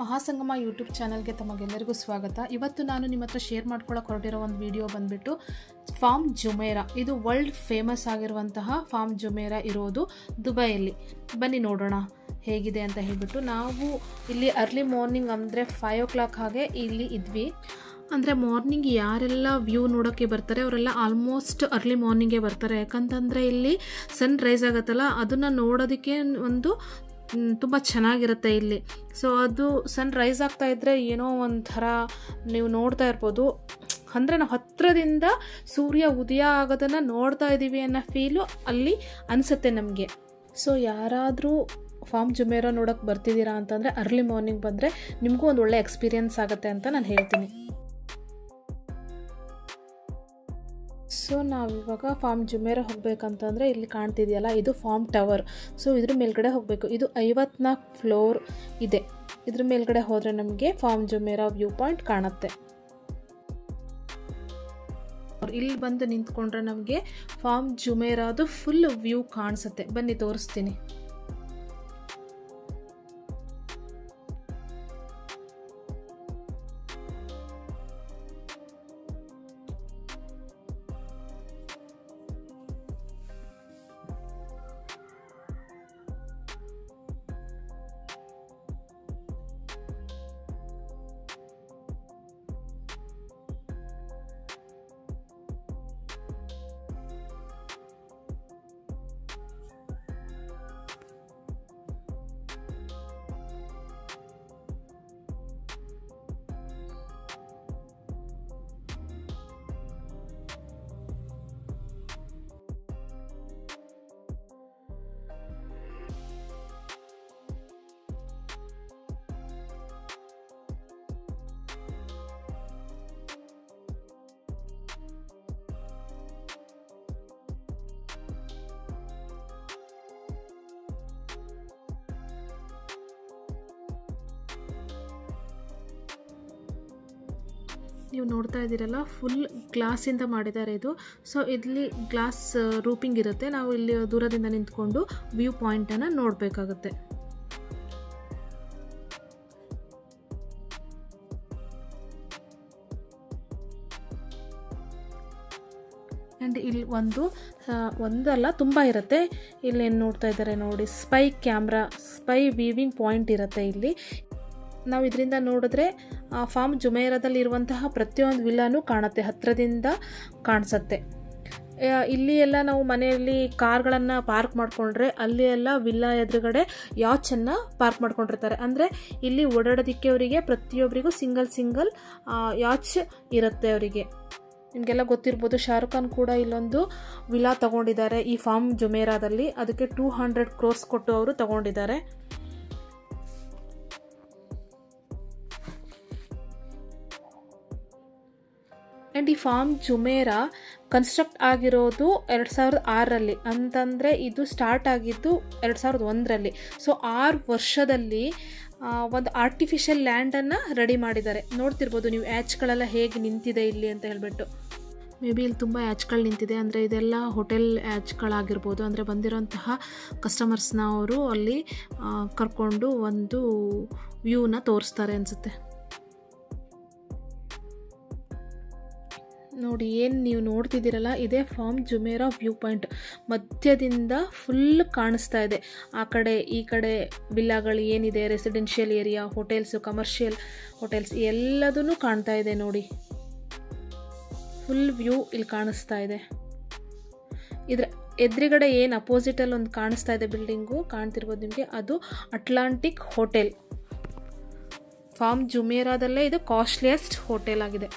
ಮಹಾಸಂಗಮ YouTube ಚಾನಲ್ಗೆ ತಮಗೆಲ್ಲರಿಗೂ ಸ್ವಾಗತ. ಇವತ್ತು ನಾನು ನಿಮ್ಮ ಹತ್ರ ಶೇರ್ ಮಾಡ್ಕೊಳ್ಳೋಕೆ ಹೊರಟಿರೋ ಒಂದು ವಿಡಿಯೋ ಬಂದುಬಿಟ್ಟು ಫಾರ್ಮ್ ಜುಮೇರಾ. ಇದು ವರ್ಲ್ಡ್ ಫೇಮಸ್ ಆಗಿರುವಂತಹ ಫಾರ್ಮ್ ಜುಮೇರಾ ಇರೋದು ದುಬೈಯಲ್ಲಿ. ಬನ್ನಿ ನೋಡೋಣ ಹೇಗಿದೆ ಅಂತ ಹೇಳ್ಬಿಟ್ಟು. ನಾವು ಇಲ್ಲಿ ಅರ್ಲಿ ಮಾರ್ನಿಂಗ್ ಅಂದರೆ 5 o'clock ಹಾಗೆ ಇಲ್ಲಿ ಇದ್ವಿ. ಅಂದರೆ ಮಾರ್ನಿಂಗ್ ಯಾರೆಲ್ಲ ವ್ಯೂ ನೋಡೋಕ್ಕೆ ಬರ್ತಾರೆ ಅವರೆಲ್ಲ ಆಲ್ಮೋಸ್ಟ್ ಅರ್ಲಿ ಮಾರ್ನಿಂಗೇ ಬರ್ತಾರೆ. ಯಾಕಂತಂದರೆ ಇಲ್ಲಿ ಸನ್ ರೈಸ್ ಆಗುತ್ತಲ್ಲ, ಅದನ್ನು ನೋಡೋದಕ್ಕೆ ಒಂದು ತುಂಬ ಚೆನ್ನಾಗಿರುತ್ತೆ ಇಲ್ಲಿ. ಸೊ ಅದು ಸನ್ ರೈಸ್ ಆಗ್ತಾ ಇದ್ದರೆ ಏನೋ ಒಂಥರ ನೀವು ನೋಡ್ತಾ ಇರ್ಬೋದು. ಅಂದರೆ ನಾವು ಹತ್ತಿರದಿಂದ ಸೂರ್ಯ ಉದಯ ಆಗೋದನ್ನು ನೋಡ್ತಾ ಇದ್ದೀವಿ ಅನ್ನೋ ಫೀಲು ಅಲ್ಲಿ ಅನಿಸುತ್ತೆ ನಮಗೆ. ಸೊ ಯಾರಾದರೂ ಫಾರ್ಮ್ ಜುಮೇರಾ ನೋಡೋಕ್ಕೆ ಬರ್ತಿದ್ದೀರಾ ಅಂತಂದರೆ ಅರ್ಲಿ ಮಾರ್ನಿಂಗ್ ಬಂದರೆ ನಿಮಗೂ ಒಂದು ಒಳ್ಳೆ ಎಕ್ಸ್ಪೀರಿಯನ್ಸ್ ಆಗುತ್ತೆ ಅಂತ ನಾನು ಹೇಳ್ತೀನಿ. ಸೊ ನಾವಿವಾಗ ಫಾರ್ಮ್ ಜುಮೇರಾ ಹೋಗಬೇಕಂತಂದರೆ ಇಲ್ಲಿ ಕಾಣ್ತಿದೆಯಲ್ಲ, ಇದು ಫಾರ್ಮ್ ಟವರ್. ಸೊ ಇದ್ರ ಮೇಲ್ಗಡೆ ಹೋಗಬೇಕು. ಇದು 54 ಫ್ಲೋರ್ ಇದೆ. ಇದ್ರ ಮೇಲ್ಗಡೆ ಹೋದರೆ ನಮಗೆ ಫಾರ್ಮ್ ಜುಮೇರಾ ವ್ಯೂ ಪಾಯಿಂಟ್ ಕಾಣುತ್ತೆ. ಇಲ್ಲಿ ಬಂದು ನಿಂತ್ಕೊಂಡ್ರೆ ನಮಗೆ ಫಾರ್ಮ್ ಜುಮೇರಾದು ಫುಲ್ ವ್ಯೂ ಕಾಣಿಸುತ್ತೆ. ಬನ್ನಿ ತೋರಿಸ್ತೀನಿ. ನೀವು ನೋಡ್ತಾ ಇದ್ದೀರಲ್ಲ, ಫುಲ್ ಗ್ಲಾಸಿಂದ ಮಾಡಿದ್ದಾರೆ ಇದು. ಸೊ ಇಲ್ಲಿ ಗ್ಲಾಸ್ ರೂಪಿಂಗ್ ಇರುತ್ತೆ. ನಾವು ಇಲ್ಲಿ ದೂರದಿಂದ ನಿಂತ್ಕೊಂಡು ವ್ಯೂ ಪಾಯಿಂಟನ್ನು ನೋಡಬೇಕಾಗುತ್ತೆ. ಆ್ಯಂಡ್ ಇಲ್ಲಿ ಒಂದಲ್ಲ ತುಂಬ ಇರುತ್ತೆ. ಇಲ್ಲೇನು ನೋಡ್ತಾ ಇದ್ದಾರೆ ನೋಡಿ, ಸ್ಪೈ ವೀವಿಂಗ್ ಪಾಯಿಂಟ್ ಇರುತ್ತೆ ಇಲ್ಲಿ. ನಾವು ಇದರಿಂದ ನೋಡಿದ್ರೆ ಫಾರ್ಮ್ ಜುಮೇರಾದಲ್ಲಿ ಇರುವಂತಹ ಪ್ರತಿಯೊಂದು ವಿಲ್ಲಾನು ಕಾಣುತ್ತೆ, ಹತ್ತಿರದಿಂದ ಕಾಣಿಸುತ್ತೆ. ಇಲ್ಲಿ ಎಲ್ಲ ನಾವು ಮನೆಯಲ್ಲಿ ಕಾರ್ಗಳನ್ನು ಪಾರ್ಕ್ ಮಾಡಿಕೊಂಡ್ರೆ ಅಲ್ಲಿ ಎಲ್ಲ ವಿಲ್ಲಾ ಎದುರುಗಡೆ ಯಾಚನ್ನು ಪಾರ್ಕ್ ಮಾಡ್ಕೊಂಡಿರ್ತಾರೆ. ಅಂದರೆ ಇಲ್ಲಿ ಓಡಾಡೋದಕ್ಕೆ ಅವರಿಗೆ ಪ್ರತಿಯೊಬ್ಬರಿಗೂ ಸಿಂಗಲ್ ಯಾಚ್ ಇರುತ್ತೆ ಅವರಿಗೆ. ನಿಮಗೆಲ್ಲ ಗೊತ್ತಿರ್ಬೋದು, ಶಾರುಖ್ ಖಾನ್ ಕೂಡ ಇಲ್ಲೊಂದು ವಿಲ್ಲಾ ತಗೊಂಡಿದ್ದಾರೆ ಈ ಫಾರ್ಮ್ ಜುಮೇರಾದಲ್ಲಿ. ಅದಕ್ಕೆ 200 crores ಕೊಟ್ಟು ಅವರು ತಗೊಂಡಿದ್ದಾರೆ. ಆ್ಯಂಡ್ ಈ ಫಾರ್ಮ್ ಜುಮೇರಾ ಕನ್ಸ್ಟ್ರಕ್ಟ್ ಆಗಿರೋದು 2006ರಲ್ಲಿ. ಅಂತಂದರೆ ಇದು ಸ್ಟಾರ್ಟ್ ಆಗಿದ್ದು 2001ರಲ್ಲಿ. ಸೊ 6 ವರ್ಷದಲ್ಲಿ ಒಂದು ಆರ್ಟಿಫಿಷಿಯಲ್ ಲ್ಯಾಂಡನ್ನು ರೆಡಿ ಮಾಡಿದ್ದಾರೆ. ನೋಡ್ತಿರ್ಬೋದು ನೀವು ಆ್ಯಚ್ಗಳೆಲ್ಲ ಹೇಗೆ ನಿಂತಿದೆ ಇಲ್ಲಿ ಅಂತ ಹೇಳ್ಬಿಟ್ಟು. ಮೇ ಬಿ ಇಲ್ಲಿ ತುಂಬ ಆ್ಯಚ್ಗಳು ನಿಂತಿದೆ. ಅಂದರೆ ಇದೆಲ್ಲ ಹೋಟೆಲ್ ಆ್ಯಚ್ಗಳಾಗಿರ್ಬೋದು. ಅಂದರೆ ಬಂದಿರೋಂತಹ ಕಸ್ಟಮರ್ಸ್ನ ಅವರು ಅಲ್ಲಿ ಕರ್ಕೊಂಡು ಒಂದು ವ್ಯೂನ ತೋರಿಸ್ತಾರೆ ಅನಿಸುತ್ತೆ. ನೋಡಿ, ಏನು ನೀವು ನೋಡ್ತಿದ್ದೀರಲ್ಲ, ಇದೇ ಫಾರ್ಮ್ ಜುಮೇರಾ ವ್ಯೂ ಪಾಯಿಂಟ್. ಮಧ್ಯದಿಂದ ಫುಲ್ ಕಾಣಿಸ್ತಾ ಇದೆ. ಆ ಕಡೆ ಈ ಕಡೆ ವಿಲ್ಲಾಗಳು ಏನಿದೆ, residential area, hotels, commercial hotels ಎಲ್ಲದೂ ಕಾಣ್ತಾ ಇದೆ ನೋಡಿ. ಫುಲ್ ವ್ಯೂ ಇಲ್ಲಿ ಕಾಣಿಸ್ತಾ ಇದೆ. ಇದ್ರ ಎದುರುಗಡೆ ಏನು ಅಪೋಸಿಟಲ್ಲಿ ಒಂದು ಕಾಣಿಸ್ತಾ ಇದೆ ಬಿಲ್ಡಿಂಗು ಕಾಣ್ತಿರ್ಬೋದು ನಿಮಗೆ, ಅದು ಅಟ್ಲಾಂಟಿಕ್ ಹೋಟೆಲ್. ಫಾರ್ಮ್ ಜುಮೇರಾದಲ್ಲೇ ಇದು ಕಾಸ್ಟ್ಲಿಯೆಸ್ಟ್ ಹೋಟೆಲ್ ಆಗಿದೆ.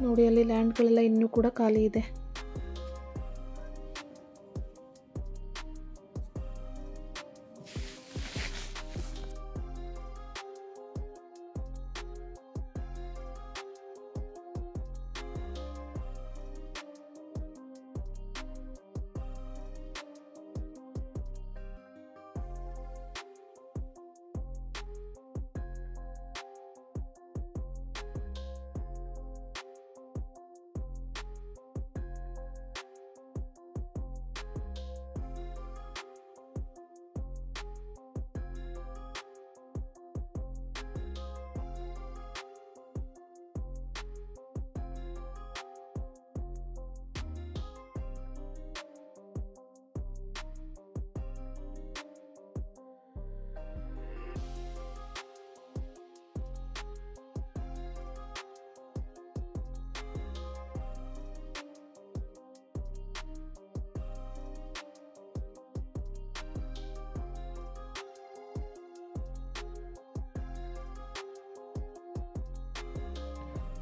ನೋಡಿ ಅಲ್ಲಿ ಲ್ಯಾಂಡ್ಗಳೆಲ್ಲ ಇನ್ನೂ ಕೂಡ ಖಾಲಿ ಇದೆ.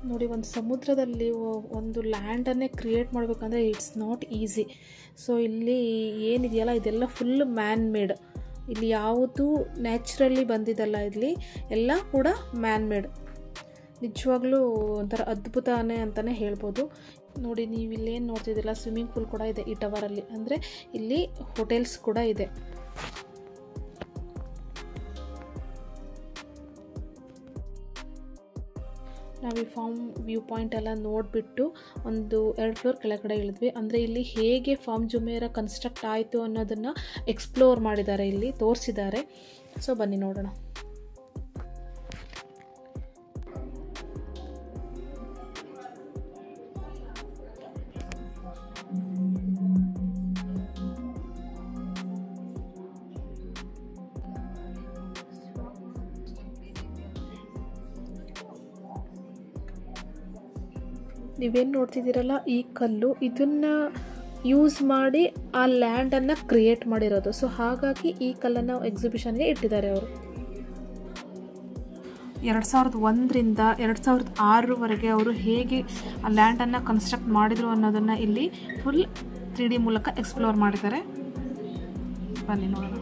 ನೋಡಿ, ಒಂದು ಸಮುದ್ರದಲ್ಲಿ ಒಂದು ಲ್ಯಾಂಡನ್ನೇ ಕ್ರಿಯೇಟ್ ಮಾಡಬೇಕಂದ್ರೆ ಇಟ್ಸ್ ನಾಟ್ ಈಸಿ. ಸೊ ಇಲ್ಲಿ ಏನಿದೆಯಲ್ಲ ಇದೆಲ್ಲ ಫುಲ್ ಮ್ಯಾನ್ ಮೇಡ್. ಇಲ್ಲಿ ಯಾವುದು ನ್ಯಾಚುರಲಿ ಬಂದಿದ್ದಲ್ಲ, ಇಲ್ಲಿ ಎಲ್ಲ ಕೂಡ ಮ್ಯಾನ್ ಮೇಡ್. ನಿಜವಾಗ್ಲೂ ಒಂಥರ ಅದ್ಭುತನೇ ಅಂತಲೇ ಹೇಳ್ಬೋದು. ನೋಡಿ, ನೀವು ಇಲ್ಲೇನು ನೋಡ್ತಿದ್ದಿಲ್ಲ, ಸ್ವಿಮ್ಮಿಂಗ್ ಪೂಲ್ ಕೂಡ ಇದೆ ಈ ಟವರಲ್ಲಿ. ಅಂದರೆ ಇಲ್ಲಿ ಹೋಟೆಲ್ಸ್ ಕೂಡ ಇದೆ. ನಾವು ಈ ಫಾರ್ಮ್ ವ್ಯೂ ಪಾಯಿಂಟ್ ಎಲ್ಲ ನೋಡಿಬಿಟ್ಟು ಒಂದು 2 ಫ್ಲೋರ್ ಕೆಳಗಡೆ ಇಳಿದ್ವಿ. ಅಂದರೆ ಇಲ್ಲಿ ಹೇಗೆ ಫಾರ್ಮ್ ಜುಮೇರಾ ಕನ್ಸ್ಟ್ರಕ್ಟ್ ಆಯಿತು ಅನ್ನೋದನ್ನು ಎಕ್ಸ್ಪ್ಲೋರ್ ಮಾಡಿದ್ದಾರೆ, ಇಲ್ಲಿ ತೋರಿಸಿದ್ದಾರೆ. ಸೊ ಬನ್ನಿ ನೋಡೋಣ. ನೀವೇನು ನೋಡ್ತಿದ್ದೀರಲ್ಲ, ಈ ಕಲ್ಲು ಇದನ್ನು ಯೂಸ್ ಮಾಡಿ ಆ ಲ್ಯಾಂಡನ್ನು ಕ್ರಿಯೇಟ್ ಮಾಡಿರೋದು. ಸೊ ಹಾಗಾಗಿ ಈ ಕಲ್ಲನ್ನು ಎಕ್ಸಿಬಿಷನ್ಗೆ ಇಟ್ಟಿದ್ದಾರೆ ಅವರು. 2001ರಿಂದ 2006ವರೆಗೆ ಅವರು ಹೇಗೆ ಆ ಲ್ಯಾಂಡನ್ನು ಕನ್ಸ್ಟ್ರಕ್ಟ್ ಮಾಡಿದರು ಅನ್ನೋದನ್ನು ಇಲ್ಲಿ ಫುಲ್ 3D ಮೂಲಕ ಎಕ್ಸ್ಪ್ಲೋರ್ ಮಾಡಿದ್ದಾರೆ. ಬನ್ನಿ ನೋಡೋಣ.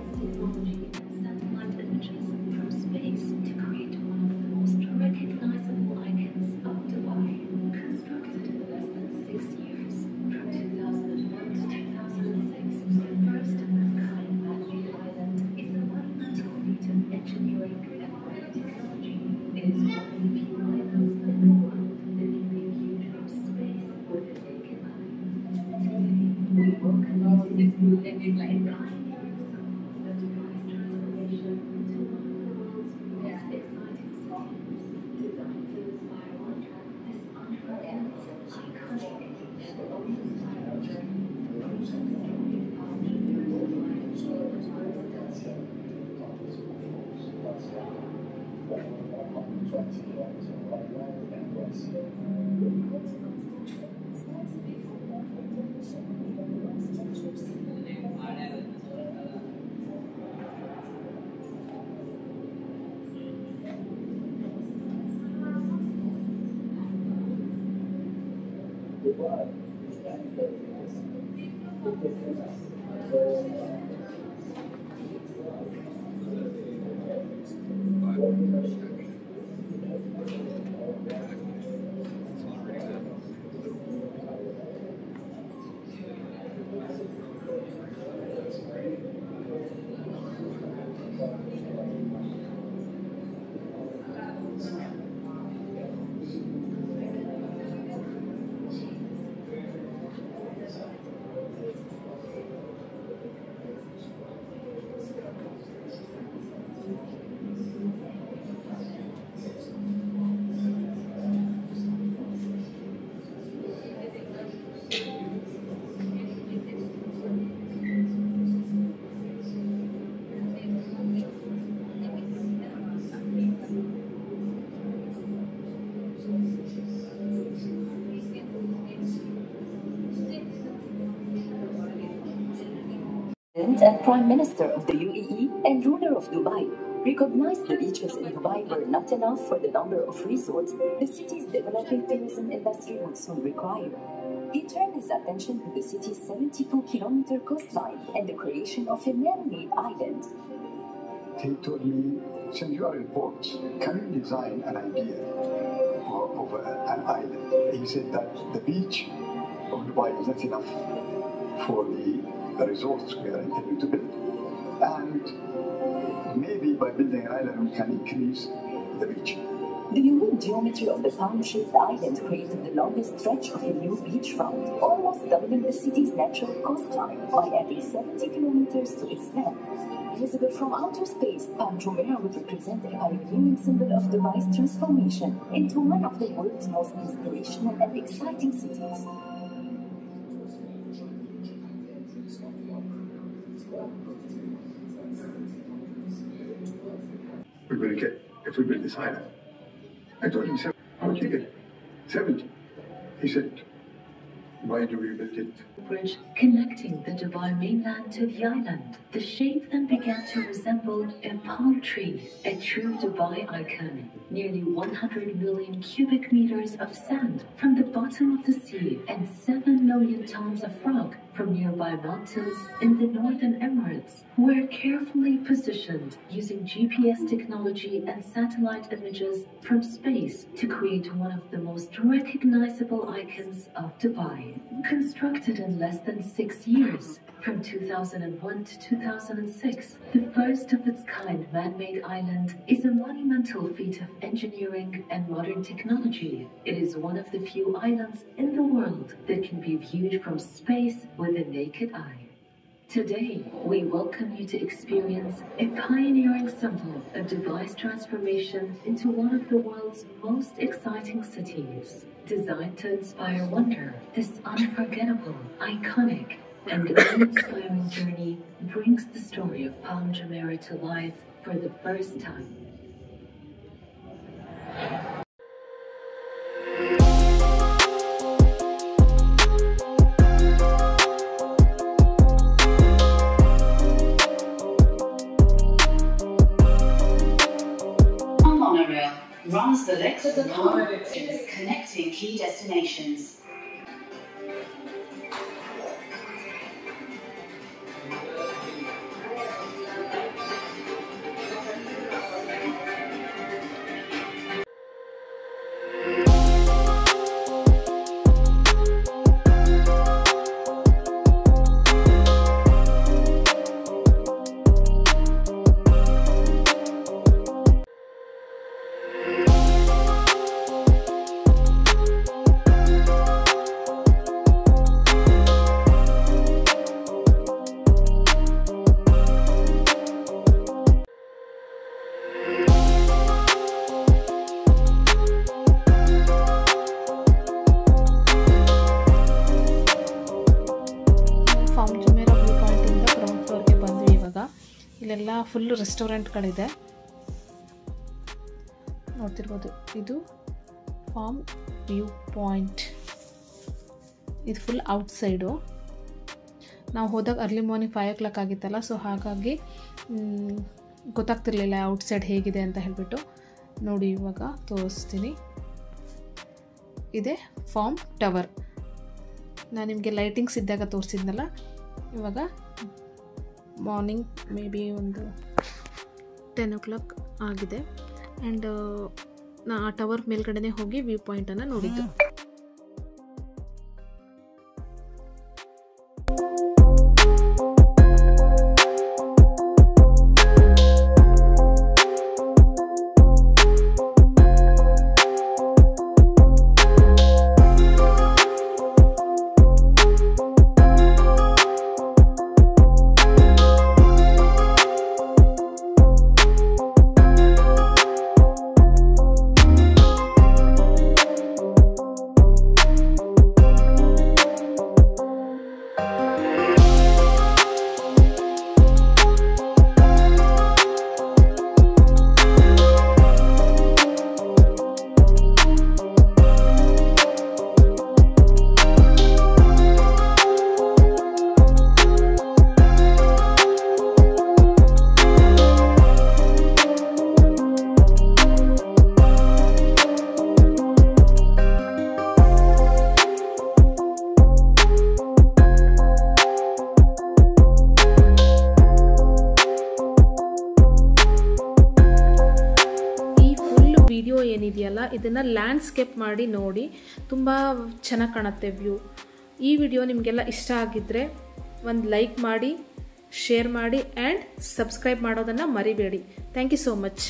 And Prime Minister of the UAE and ruler of Dubai. Recognized the beaches in Dubai were not enough for the number of resorts the city's developing tourism industry would soon require. He turned his attention to the city's 72-kilometer coastline and the creation of a man-made island. He told me, since you are in port, can you design an idea of an island? He said that the beach of Dubai is not enough for the resorts we are intending to build. And maybe by building an island, we can increase the beach. The unique geometry of the palm-shaped island created the longest stretch of a new beachfront, almost doubling the city's natural coastline by adding 70 kilometers to its length. Visible from outer space, Palm Jumeirah would represent a pioneering symbol of Dubai's transformation into one of the world's most inspirational and exciting cities. We will get, if we build this island. I told him, how would you get 70? He said, why do we build it? Bridge connecting the Dubai mainland to the island. The shape then began to resemble a palm tree, a true Dubai icon. Nearly 100 million cubic meters of sand from the bottom of the sea and 7 million tons of rock from nearby mountains in the Northern Emirates were carefully positioned using GPS technology and satellite images from space to create one of the most recognizable icons of Dubai. Constructed in less than 6 years, from 2001 to 2006, the first of its kind man-made island is a monumental feat of engineering and modern technology. It is one of the few islands in the world that can be viewed from space with the naked eye. Today, we welcome you to experience a pioneering symbol of Dubai's transformation into one of the world's most exciting cities. Designed to inspire wonder, this unforgettable, iconic, and awe-inspiring journey brings the story of Palm Jumeirah to life for the first time. Monorail runs the length of the Palm, connecting key destinations. ಇಲ್ಲೆಲ್ಲ full ರೆಸ್ಟೋರೆಂಟ್ಗಳಿದೆ ನೋಡ್ತಿರ್ಬೋದು. ಇದು form view point. ಇದು full outside. ನಾವು ಹೋದಾಗ early morning 5 o'clock ಆಗಿತ್ತಲ್ಲ, so ಹಾಗಾಗಿ ಗೊತ್ತಾಗ್ತಿರ್ಲಿಲ್ಲ outside ಹೇಗಿದೆ ಅಂತ ಹೇಳಿಬಿಟ್ಟು. ನೋಡಿ ಇವಾಗ ತೋರಿಸ್ತೀನಿ. ಇದೆ ಫಾರ್ಮ್ ಟವರ್. ನಾನು ನಿಮಗೆ ಲೈಟಿಂಗ್ಸ್ ಇದ್ದಾಗ ತೋರಿಸಿದ್ನಲ್ಲ. ಇವಾಗ ಮಾರ್ನಿಂಗ್ ಮೇ ಬಿ ಒಂದು 10 o'clock ಆಗಿದೆ. ಆ್ಯಂಡ್ ನಾ ಆ ಟವರ್ ಮೇಲ್ಗಡೆನೇ ಹೋಗಿ ವ್ಯೂ ಪಾಯಿಂಟನ್ನು ನೋಡಿದ್ದು. ಇದನ್ನು ಲ್ಯಾಂಡ್ಸ್ಕೇಪ್ ಮಾಡಿ ನೋಡಿ, ತುಂಬ ಚೆನ್ನಾಗಿ ಕಾಣುತ್ತೆ ವ್ಯೂ. ಈ ವಿಡಿಯೋ ನಿಮಗೆಲ್ಲ ಇಷ್ಟ ಆಗಿದ್ದರೆ ಒಂದು ಲೈಕ್ ಮಾಡಿ, ಶೇರ್ ಮಾಡಿ ಆ್ಯಂಡ್ ಸಬ್ಸ್ಕ್ರೈಬ್ ಮಾಡೋದನ್ನು ಮರಿಬೇಡಿ. Thank you so much.